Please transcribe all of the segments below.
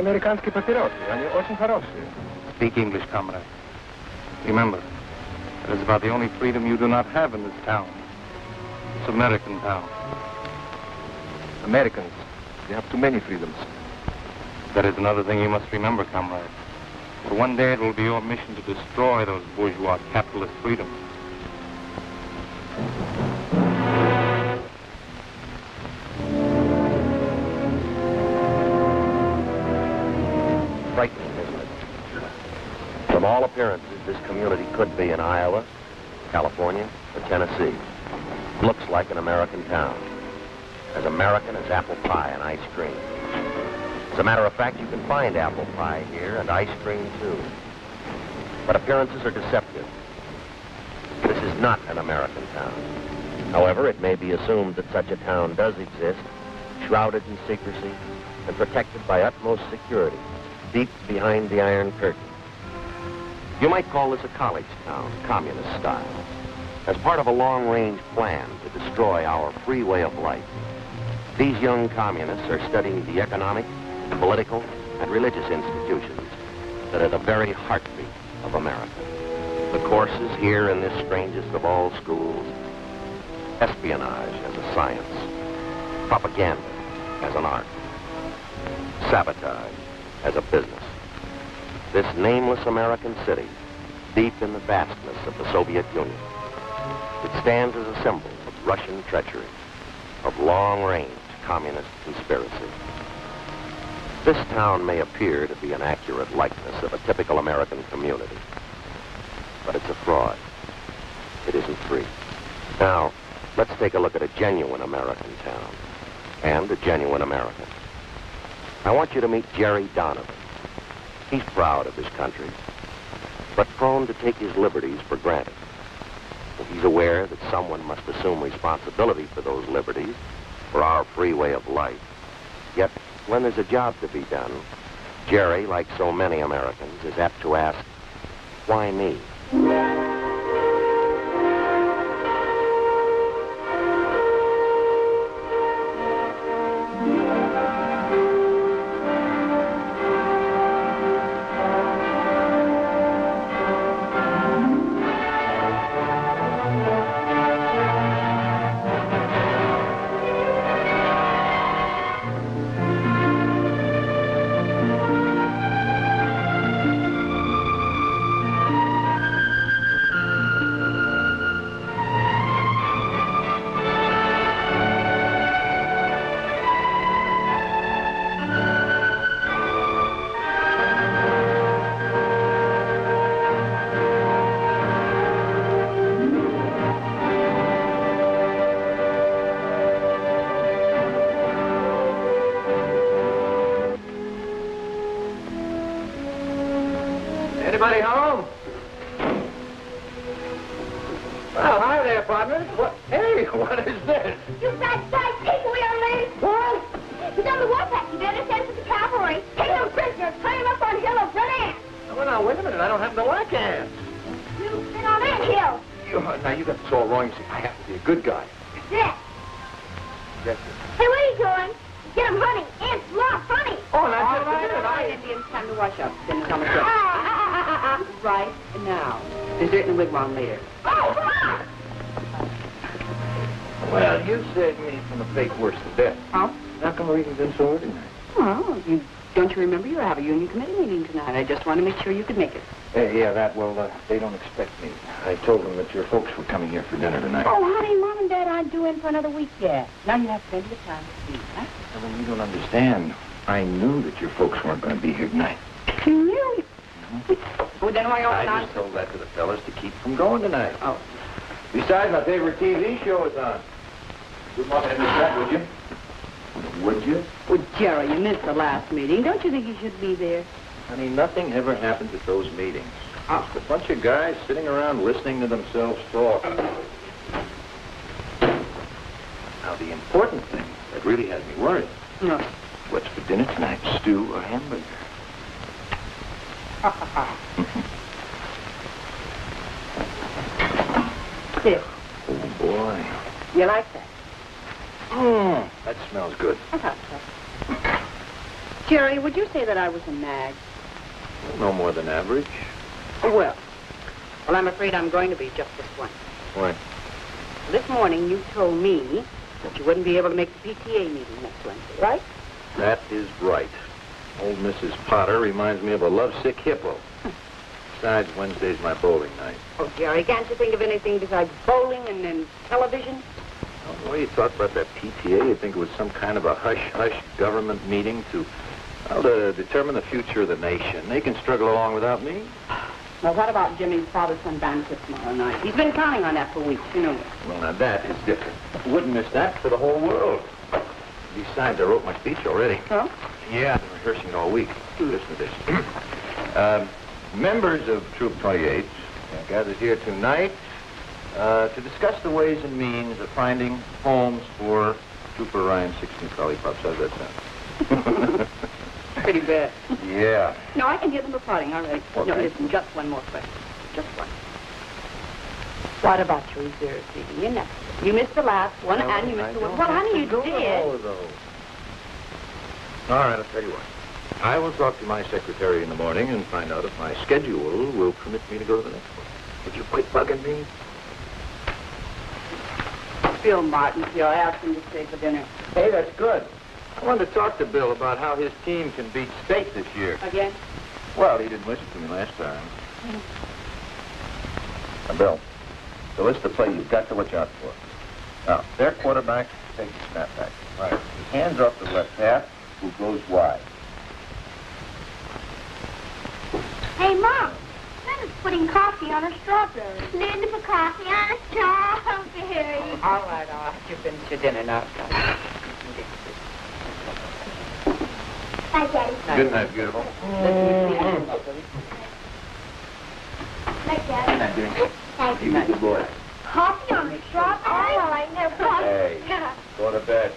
американские папиросы. Они очень хорошие. Speak English, comrade. Remember, that is about the only freedom you do not have in this town. It's American town. Americans, they have too many freedoms. That is another thing you must remember, comrade. For one day it will be your mission to destroy those bourgeois capitalist freedoms. Frightening, isn't it? From all appearances, this community could be in Iowa, California, or Tennessee. Looks like an American town. As American as apple pie and ice cream. As a matter of fact, you can find apple pie here and ice cream too. But appearances are deceptive. This is not an American town. However, it may be assumed that such a town does exist, shrouded in secrecy and protected by utmost security, deep behind the Iron Curtain. You might call this a college town, communist style, as part of a long-range plan to destroy our free way of life. These young communists are studying the economic, political, and religious institutions that are the very heartbeat of America. The courses here in this strangest of all schools: espionage as a science, propaganda as an art, sabotage as a business. This nameless American city, deep in the vastness of the Soviet Union, it stands as a symbol of Russian treachery, of long-range communist conspiracy. This town may appear to be an accurate likeness of a typical American community, but it's a fraud. It isn't free. Now, let's take a look at a genuine American town and a genuine American. I want you to meet Jerry Donovan. He's proud of his country, but prone to take his liberties for granted. He's aware that someone must assume responsibility for those liberties, for our free way of life. Yet, when there's a job to be done, Jerry, like so many Americans, is apt to ask, why me? Anybody home? Well, hi there, partners. What? Hey, what is this? You fat sight, take away our lady. What? He's on the warpath. You better send for the cavalry. Take him prisoner. Tie him up on hill of red ants. Well, now, wait a minute. I don't have no black hands. You've been on that hill. Now, you got this all wrong. You see, I happen to be a good guy. Yes. Yes, Hey, where are you going? Get him honey. Ants love honey. Oh, now, just a minute. Indians, time to wash up. Dinner's on the cook. Right now. Dessert in the wigwam later. Oh, come on. Well, you saved me from the fake worse than death. Huh? How come everything's been so ordinary? Well, don't you remember you have a union committee meeting tonight? I just want to make sure you could make it. They don't expect me. I told them that your folks were coming here for dinner tonight. Oh, honey, Mom and Dad aren't due in for another week yet. Now you have plenty of time to see, huh? Well, you don't understand. I knew that your folks weren't going to be here tonight. You knew? Well, then why I not? just told that to the fellas to keep from going tonight. Oh. Besides, my favorite TV show is on. You'd want to miss that, would you? Would you? Well, Jerry, you missed the last meeting. Don't you think you should be there? Honey, nothing ever happens at those meetings. Oh. Just a bunch of guys sitting around listening to themselves talk. Now, the important thing that really has me worried. No. What's for dinner tonight? Stew or hamburger? Here. Oh, boy. You like that? That smells good. I thought so. Jerry, would you say that I was a nag? No more than average. Well, I'm afraid I'm going to be just this once. Why? This morning you told me that you wouldn't be able to make the PTA meeting next Wednesday, right? That is right. Old Mrs. Potter reminds me of a lovesick hippo. Besides, Wednesday's my bowling night. Oh, Jerry, can't you think of anything besides bowling and television? The way you talk about that PTA, you'd think it was some kind of a hush-hush government meeting to determine the future of the nation. They can struggle along without me. Well, what about Jimmy's father-son banquet tomorrow night? He's been counting on that for weeks, you know. Well, now that is different. Wouldn't miss that for the whole world. Besides, I wrote my speech already. Oh? Yeah, I've been rehearsing it all week. Listen to this. Members of Troop 28 are gathered here tonight to discuss the ways and means of finding homes for Trooper Ryan's 16 lollipops. How's that sound? Pretty bad. Yeah. No, I can hear them applauding, all right. Okay. No, listen, just one more question. Just one. What about your reserve seating? You missed the last one, and you missed the one. Well, honey, you did. All of those. All right, I'll tell you what. I will talk to my secretary in the morning and find out if my schedule will permit me to go to the next one. Would you quit bugging me? Bill Martin, I asked him to stay for dinner. Hey, that's good. I wanted to talk to Bill about how his team can beat state this year. Again? Well, he didn't listen to me last time. Now, Bill, the list of play you've got to watch out for. Now, their quarterback takes a snapback. Right. His hands off the left half, who goes wide. Hey, Mom. Linda's putting coffee on her strawberry. Linda put coffee on her strawberry. All right, I'll have you finish your dinner now. Bye, Daddy. Good night, beautiful. Night, Daddy. Thank you. You good boy. Coffee on the strawberry? Oh, I never. Hey, go to bed.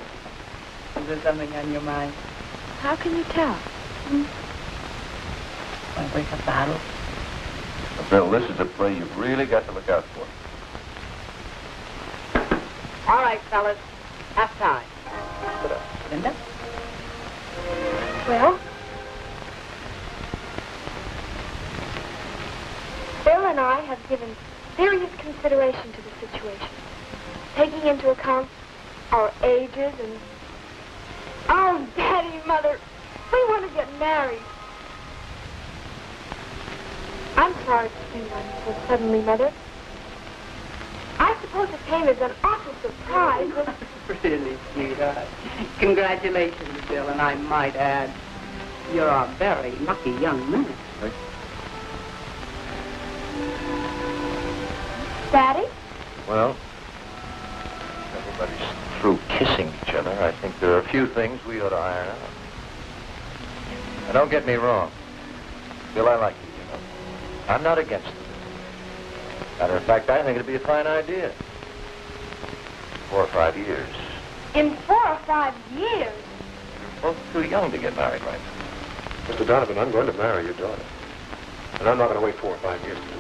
Is there something on your mind? How can you tell? Want to break up the huddle? Now, Bill, this is a play you've really got to look out for. All right, fellas. Half time. Linda? Well, Bill and I have given serious consideration to the situation, taking into account our ages and... Oh, Daddy, Mother, we want to get married. I'm sorry for saying that so suddenly, Mother. I suppose it came as an awful surprise, but... Really, sweetheart. Congratulations, Bill, and I might add, you're a very lucky young man. Daddy? Well, everybody's through kissing each other. I think there are a few things we ought to iron out. Now, don't get me wrong. Bill, I like you, you know. I'm not against it. Matter of fact, I think it'd be a fine idea. 4 or 5 years. In 4 or 5 years? You're both too young to get married right now. Mr. Donovan, I'm going to marry your daughter. And I'm not going to wait 4 or 5 years to do it.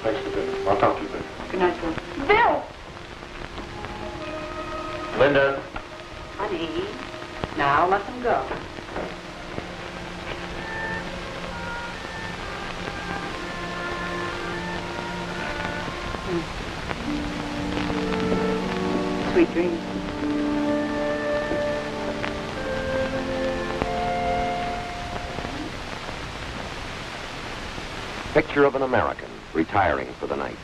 Thanks for dinner. I'll talk to you later. Good night, Bill. Bill! Linda. Honey, now let them go. Sweet dreams. Picture of an American retiring for the night,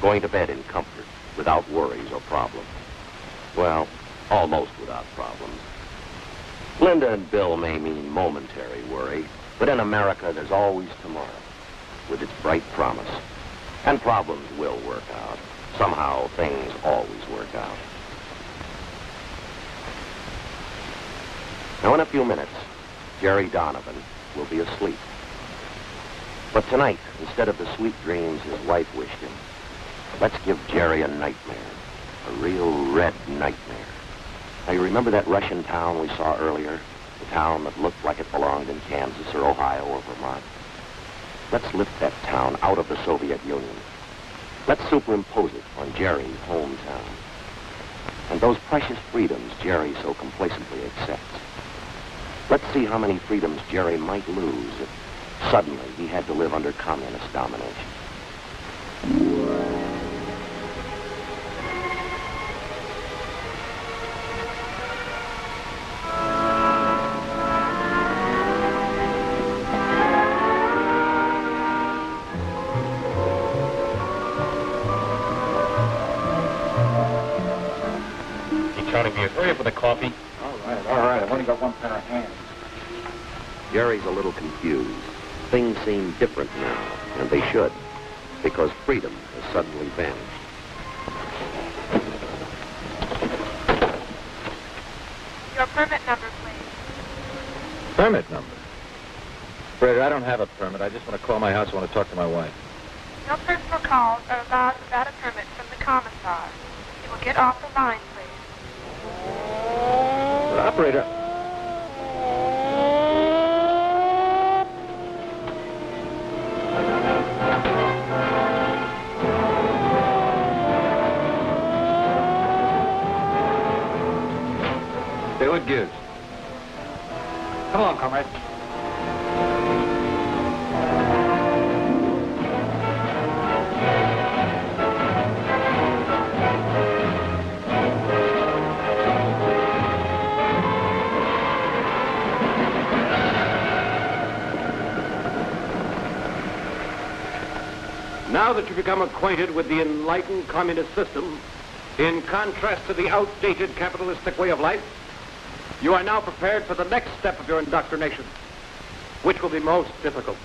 going to bed in comfort, without worries or problems. Well, almost without problems. Linda and Bill may mean momentary worry, but in America there's always tomorrow, with its bright promise. And problems will work out. Somehow things always work out. Now in a few minutes, Jerry Donovan will be asleep. But tonight, instead of the sweet dreams his wife wished him, let's give Jerry a nightmare. A real red nightmare. Now, you remember that Russian town we saw earlier? The town that looked like it belonged in Kansas or Ohio or Vermont? Let's lift that town out of the Soviet Union. Let's superimpose it on Jerry's hometown. And those precious freedoms Jerry so complacently accepts. Let's see how many freedoms Jerry might lose if suddenly he had to live under communist domination. Charlie, be hurry up with the coffee. All right. I've only got one pair of hands. Jerry's a little confused. Things seem different now, and they should, because freedom has suddenly vanished. Your permit number, please. Permit number? Fred, I don't have a permit. I just want to call my house. I want to talk to my wife. No personal calls are allowed without a permit from the commissar. You will get off the line, please. Operator. Say, what gives? Come along, comrade. Now that you've become acquainted with the enlightened communist system, in contrast to the outdated capitalistic way of life, you are now prepared for the next step of your indoctrination, which will be most difficult.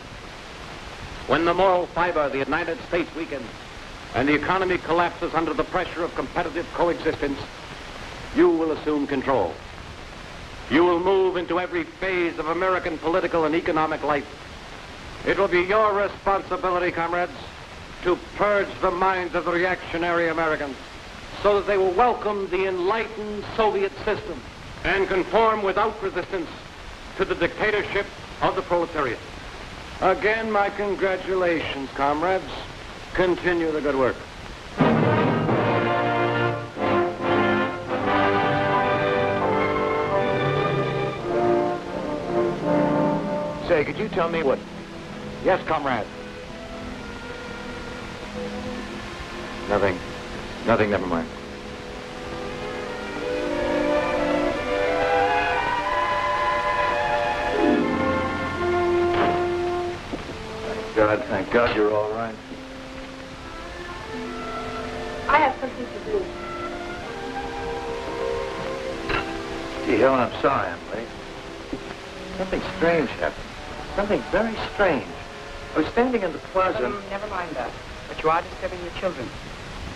When the moral fiber of the United States weakens and the economy collapses under the pressure of competitive coexistence, you will assume control. You will move into every phase of American political and economic life. It will be your responsibility, comrades, to purge the minds of the reactionary Americans so that they will welcome the enlightened Soviet system and conform without resistance to the dictatorship of the proletariat. Again, my congratulations, comrades. Continue the good work. Say, could you tell me what... Yes, comrade. Nothing. Nothing, never mind. Thank God you're all right. I have something to do. Gee, Helen, I'm sorry I'm late. Something strange happened. Something very strange. I was standing in the plaza... Never mind that. But you are disturbing your children.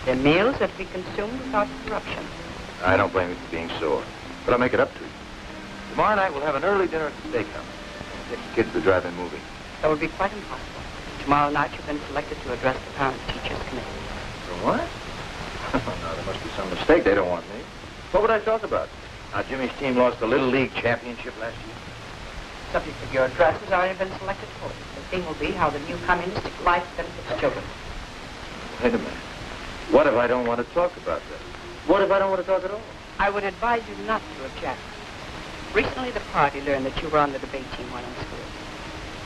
Their meals are to be consumed without interruption. I don't blame you for being sore, but I'll make it up to you. Tomorrow night we'll have an early dinner at the steakhouse. Take the kids to the drive-in movie. That would be quite impossible. Tomorrow night you've been selected to address the Parent-Teachers Committee. For what? No, there must be some mistake. They don't want me. What would I talk about? How Jimmy's team lost the Little League championship last year? Subject of your address has already been selected for. The theme will be how the new communistic life benefits children. Wait a minute. What if I don't want to talk about that? What if I don't want to talk at all? I would advise you not to object. Recently the party learned that you were on the debate team while in school.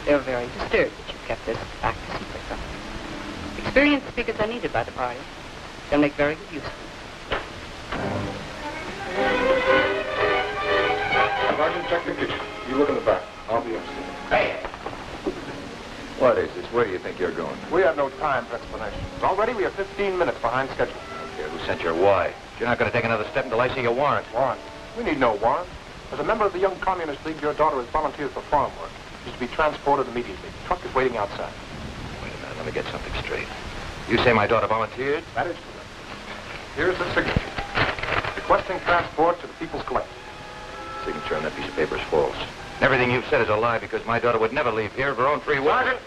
They were very disturbed that you kept this fact a secret from them. Experienced speakers are needed by the party. They'll make very good use of them. Sergeant, check the kitchen. You look in the back. I'll be upstairs. Hey! What is this? Where do you think you're going? We have no time for explanations. Already we are 15 minutes behind schedule. I don't care who sent your why. You're not going to take another step until I see your warrant. Warrant? We need no warrant. As a member of the Young Communist League, your daughter has volunteered for farm work. She's to be transported immediately. The truck is waiting outside. Wait a minute. Let me get something straight. You say my daughter volunteered? That is correct. Here's the signature. Requesting transport to the People's Collective. Signature on that piece of paper is false. And everything you've said is a lie because my daughter would never leave here of her own free will. Sergeant!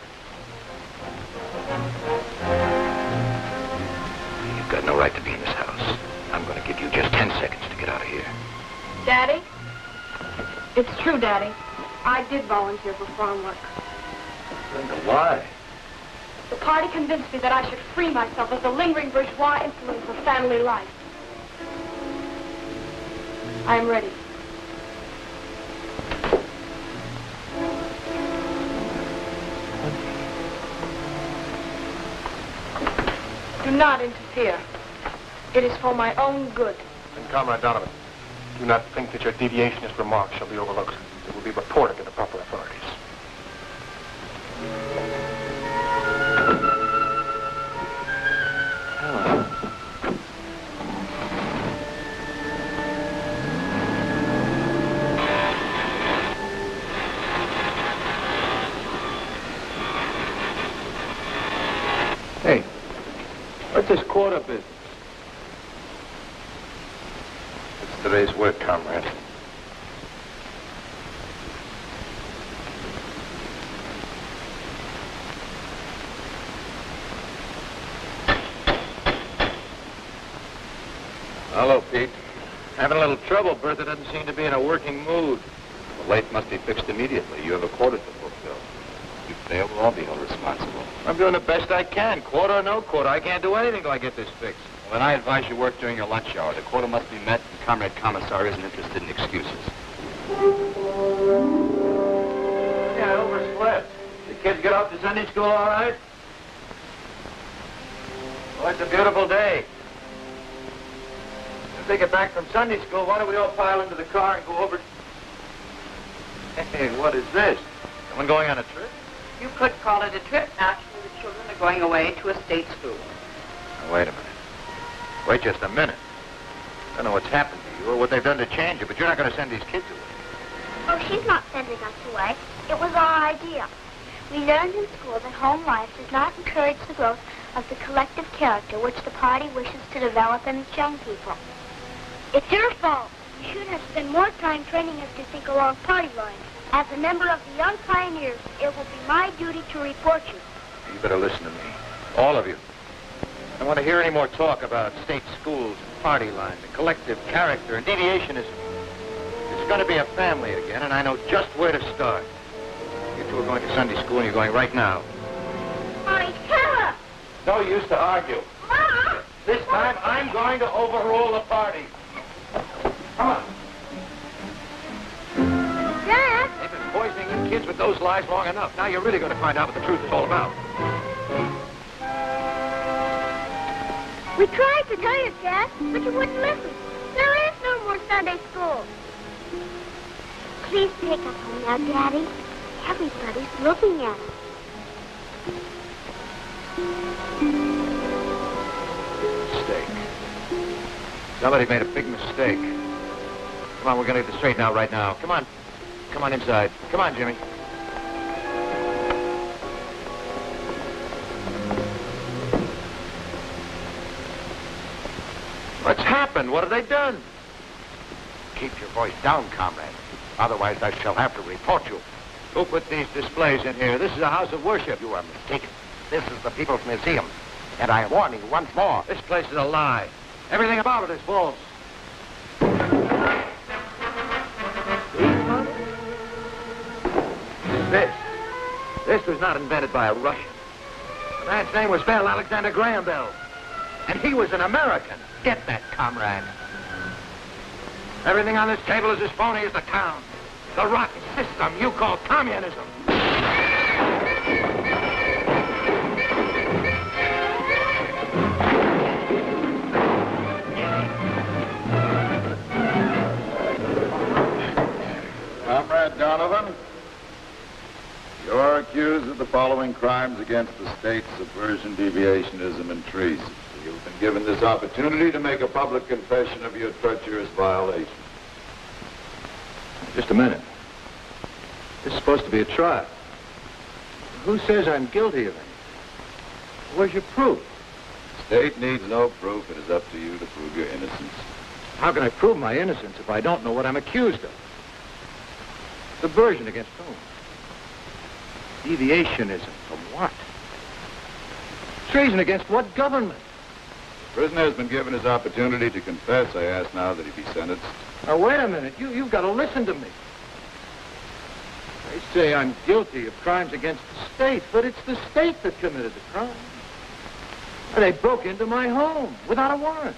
You've got no right to be in this house. I'm going to give you just 10 seconds to get out of here. Daddy? It's true, Daddy. I did volunteer for farm work. Think of why? The party convinced me that I should free myself of the lingering bourgeois influence of family life. I am ready. Do not interfere. It is for my own good. And Comrade Donovan, do not think that your deviationist remarks shall be overlooked. It will be reported to the proper authorities. Hey, what's this quarter business? It's today's work, comrade. Hello, Pete. Having a little trouble. Bertha doesn't seem to be in a working mood. The late must be fixed immediately. You have a quarter to fulfill. If you fail, we'll all be held responsible. I'm doing the best I can. Quarter or no quarter. I can't do anything till I get this fixed. Well, then I advise you work during your lunch hour. The quota must be met, and Comrade Commissar isn't interested in excuses. Yeah, I overslept. The kids get off to Sunday school all right? Oh, it's a beautiful day. If they get back from Sunday school, why don't we all pile into the car and go over... Hey, what is this? Someone going on a trip? You could call it a trip. Actually, the children are going away to a state school. Now, wait a minute. Wait just a minute. I don't know what's happened to you or what they've done to change you, but you're not going to send these kids away. Oh, she's not sending us away. It was our idea. We learned in school that home life does not encourage the growth of the collective character which the party wishes to develop in its young people. It's your fault. You should have spent more time training us to think along party lines. As a member of the Young Pioneers, it will be my duty to report you. You better listen to me. All of you. I don't want to hear any more talk about state schools and party lines and collective character and deviationism. It's going to be a family again, and I know just where to start. You two are going to Sunday school, and you're going right now. Mommy, tell us! No use to argue. Mom! This time, I'm going to overrule the party. Come on. Dad! They've been poisoning you kids with those lies long enough. Now you're really going to find out what the truth is all about. We tried to tell you, Dad, but you wouldn't listen. There is no more Sunday school. Please take us home now, Daddy. Everybody's looking at us. Mistake. Somebody made a big mistake. Come on, we're going to get this straightened out right now. Come on. Come on inside. Come on, Jimmy. What's happened? What have they done? Keep your voice down, comrade. Otherwise, I shall have to report you. Who put these displays in here? This is a house of worship. You are mistaken. This is the People's Museum. And I warn you once more, this place is a lie. Everything about it is false. This was not invented by a Russian. The man's name was Bell, Alexander Graham Bell. And he was an American. Get that, comrade. Everything on this table is as phony as the town. The rotten system you call communism. Comrade Donovan, you're accused of the following crimes against the state: subversion, deviationism, and treason. You've been given this opportunity to make a public confession of your treacherous violation. Just a minute. This is supposed to be a trial. Who says I'm guilty of anything? Where's your proof? The state needs no proof. It is up to you to prove your innocence. How can I prove my innocence if I don't know what I'm accused of? Subversion against whom? Deviationism from what? Treason against what government? The prisoner has been given his opportunity to confess. I ask now that he be sentenced. Now, wait a minute. You've got to listen to me. They say I'm guilty of crimes against the state, but it's the state that committed the crime. And they broke into my home without a warrant.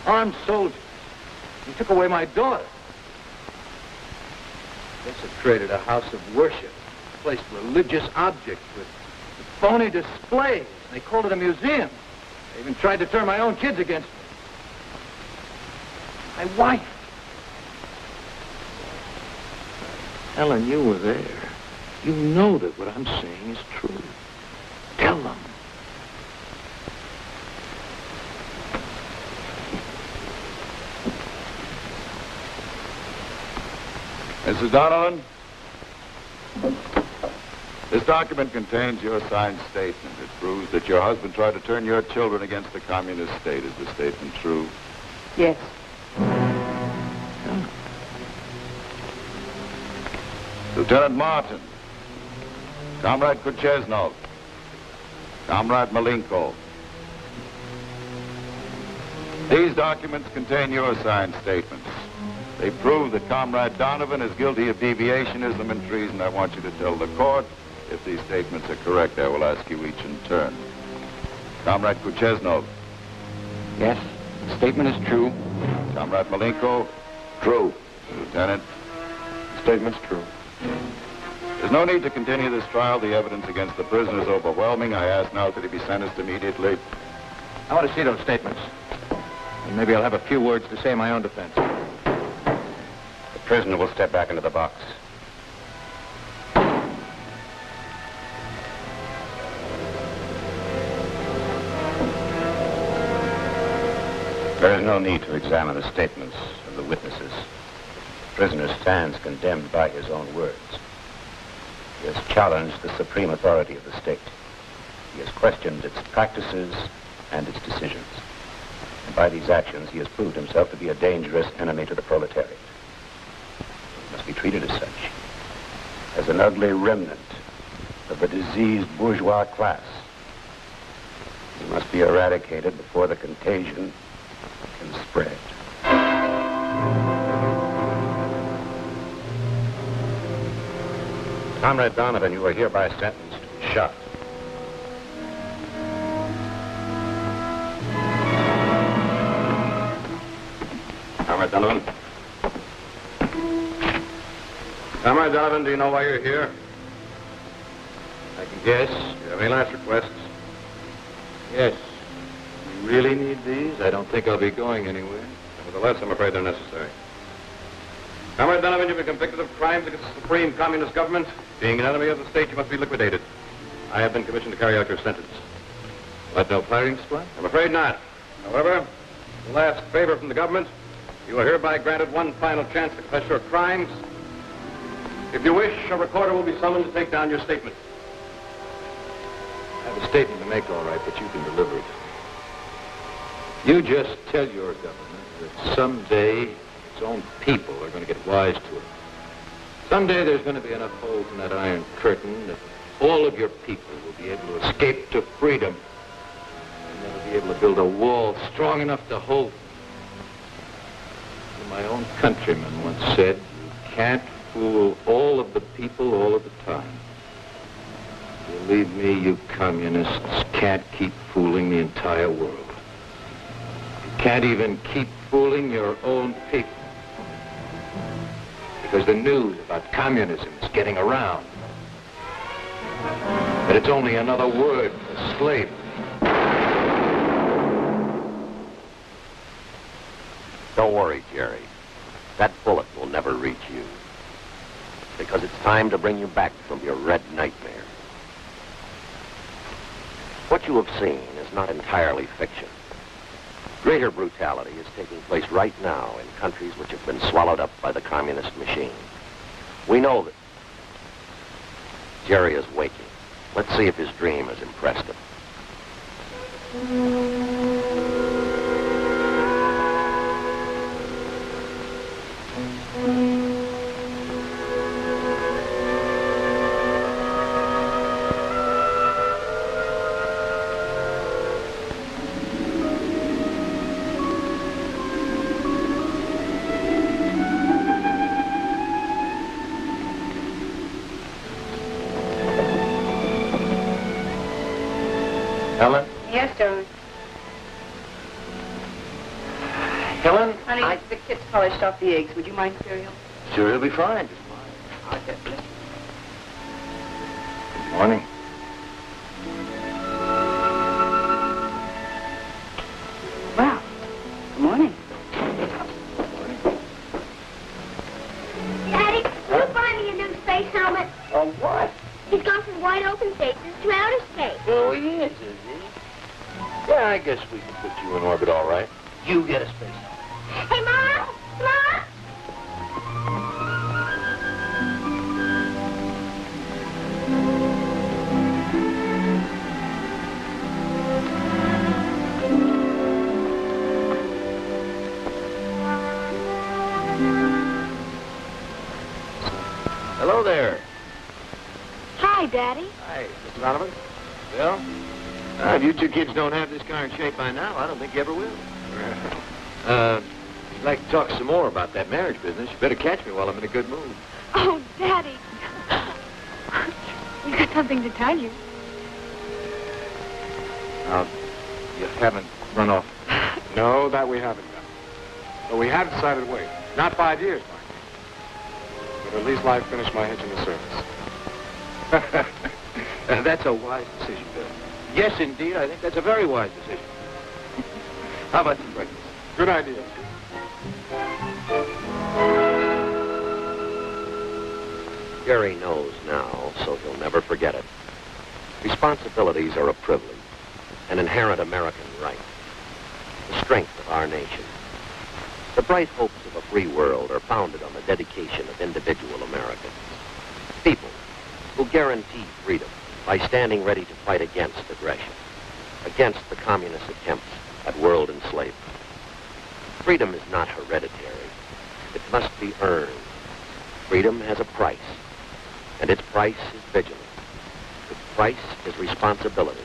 Armed soldiers. They took away my daughter. Desecrated a house of worship. Placed religious objects with phony displays. They called it a museum. I even tried to turn my own kids against me. My wife. Helen, you were there. You know that what I'm saying is true. Tell them. Mrs. Donovan, this document contains your signed statement. It proves that your husband tried to turn your children against the communist state. Is the statement true? Yes. Lieutenant Martin, Comrade Kucheznov, Comrade Malenko. These documents contain your signed statements. They prove that Comrade Donovan is guilty of deviationism and treason. I want you to tell the court if these statements are correct. I will ask you each in turn. Comrade Kucheznov. Yes, the statement is true. Comrade Malenko. True. Lieutenant. The statement's true. There's no need to continue this trial. The evidence against the prisoner is overwhelming. I ask now that he be sentenced immediately. I want to see those statements. And maybe I'll have a few words to say in my own defense. The prisoner will step back into the box. There is no need to examine the statements of the witnesses. The prisoner stands condemned by his own words. He has challenged the supreme authority of the state. He has questioned its practices and its decisions. And by these actions, he has proved himself to be a dangerous enemy to the proletariat. He must be treated as such, as an ugly remnant of the diseased bourgeois class. He must be eradicated before the contagion can spread. Comrade Donovan, you are hereby sentenced to be shot. Comrade Donovan. Comrade Donovan, do you know why you're here? I can guess. Do you have any last requests? Yes. You really need these? I don't think I'll be going anywhere. Nevertheless, I'm afraid they're necessary. Comrade Donovan, you've been convicted of crimes against the supreme communist government. Being an enemy of the state, you must be liquidated. I have been commissioned to carry out your sentence. But no firing squad? I'm afraid not. However, the last favor from the government, you are hereby granted one final chance to confess your crimes. If you wish, a recorder will be summoned to take down your statement. I have a statement to make, all right, but you can deliver it. You just tell your government that someday its own people are going to get wise to it. Someday there's going to be enough holes in that iron curtain that all of your people will be able to escape to freedom. And they'll be able to build a wall strong enough to hold them. My own countryman once said, you can't fool all of the people all of the time. Believe me, you communists can't keep fooling the entire world. You can't even keep fooling your own people. Because the news about communism is getting around. But it's only another word for slavery. Don't worry, Jerry. That bullet will never reach you. Because it's time to bring you back from your red nightmare. What you have seen is not entirely fiction. Greater brutality is taking place right now in countries which have been swallowed up by the communist machine. We know that. Jerry is waking. Let's see if his dream has impressed him. Helen? Yes, darling. Helen? Honey, the kids polished off the eggs. Would you mind cereal? Sure, he'll be fine. Just fine. Oh, definitely. Good morning. morning. Daddy, will you buy me a new space helmet? Oh, what? He's gone from wide open spaces to outer space. Oh, he is he? Yeah, I guess we can put you in orbit all right. You get a space helmet. Hey, Mom! Mom! Hello there. Hi, Daddy. Hi, Mr. Donovan. Well, if you two kids don't have this car in shape by now, I don't think you ever will. If you'd like to talk some more about that marriage business, you better catch me while I'm in a good mood. Oh, Daddy. We've got something to tell you. Now, you haven't run off. No, that we haven't done. But we have decided to wait. Not 5 years, mind you. But at least I've finished my hitch in the service. That's a wise decision, Bill. Yes, indeed, I think that's a very wise decision. How about some breakfast? Good idea. Gary knows now, so he'll never forget it. Responsibilities are a privilege, an inherent American right, the strength of our nation. The bright hopes of a free world are founded on the dedication of individual Americans. People who guarantee freedom by standing ready to fight against aggression, against the communist attempts at world enslavement. Freedom is not hereditary. It must be earned. Freedom has a price, and its price is vigilance. Its price is responsibility,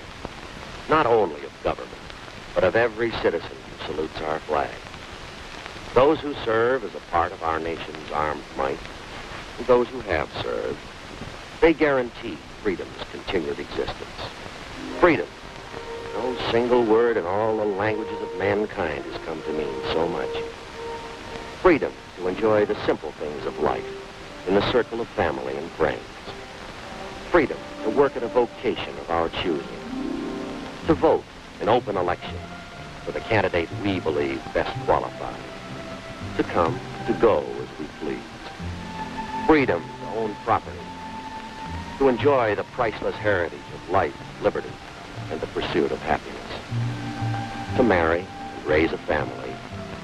not only of government, but of every citizen who salutes our flag. Those who serve as a part of our nation's armed might, and those who have served, they guarantee freedom's continued existence. Freedom. No single word in all the languages of mankind has come to mean so much. Freedom to enjoy the simple things of life in the circle of family and friends. Freedom to work at a vocation of our choosing. To vote in open election for the candidate we believe best qualified. To come, to go as we please. Freedom to own property. To enjoy the priceless heritage of life, liberty, and the pursuit of happiness. To marry and raise a family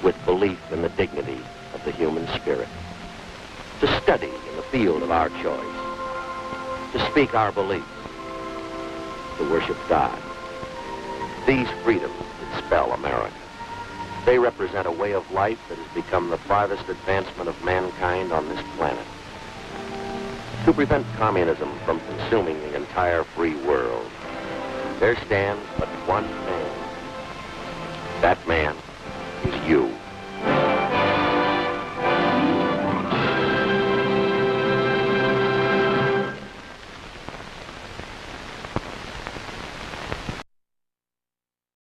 with belief in the dignity of the human spirit. To study in the field of our choice. To speak our beliefs. To worship God. These freedoms that spell America. They represent a way of life that has become the farthest advancement of mankind on this planet. To prevent communism from consuming the entire free world, there stands but one man. That man is you.